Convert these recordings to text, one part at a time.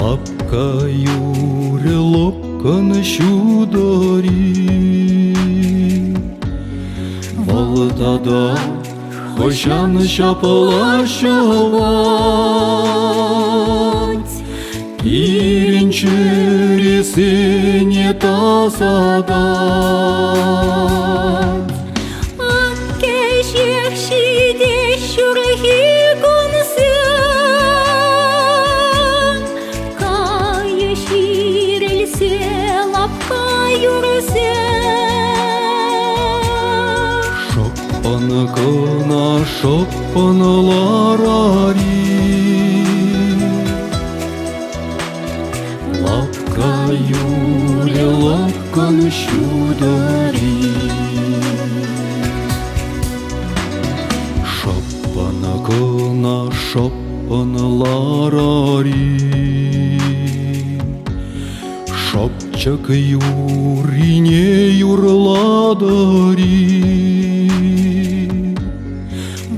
Лапкаю лапканы щударі, Волтада хощан щапалащавать, Пиренчери сыне тазадать. Аккешех шиде шурхи консен, Кая ширелсе лапкаю рсен. Шоппаныкына шоппаныларари, Лапкаю лапканы щудари. Шоппаныкына шоппаныларари, Шопчак юрине юрладари.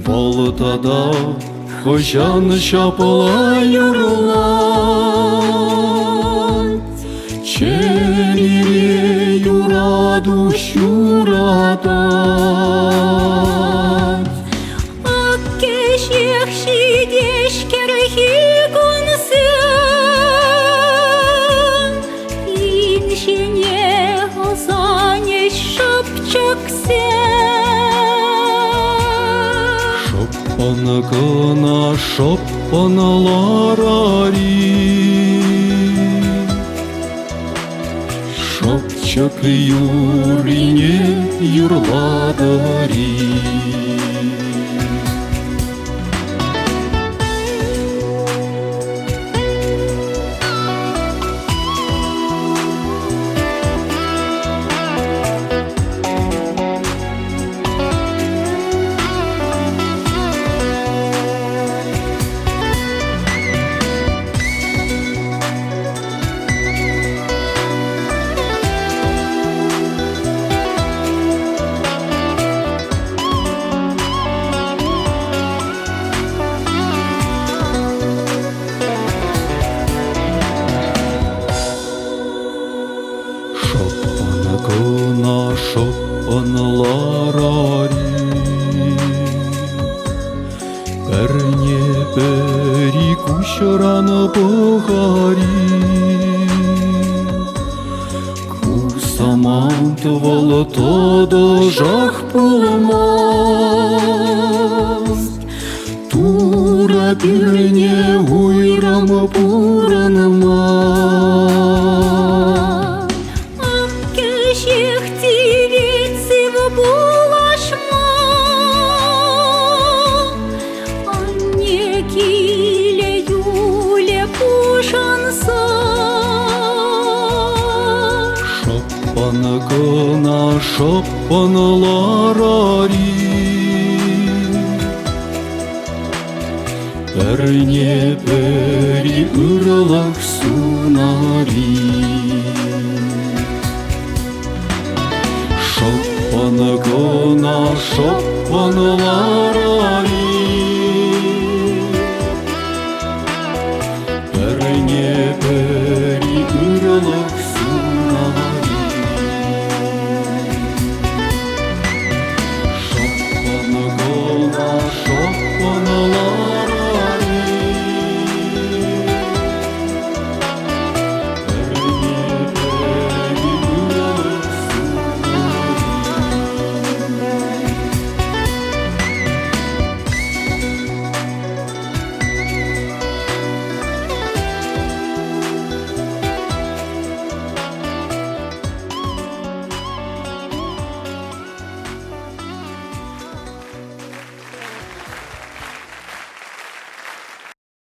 Волтада хощан щапала юрлать, Черере юраду щурадать. Аккешех шиде шкерхи консен, Иншене озанеш шапчаксен. Шоппаныкына шоппаныларари, Шопчак юрине юрладари. Шоппаныкына шоппаныларари, Перне пери кущараны пыгари. Кусамант волтада жах пулмас, Тура пирне уйрам пуранмас. Аккешех тивецев булашма, Анне киле юле пушанса. Шоппаныкына шоппаныларари, Перне пери ырлах сунари. Шоппаныкына шоппаныларари, Перне пери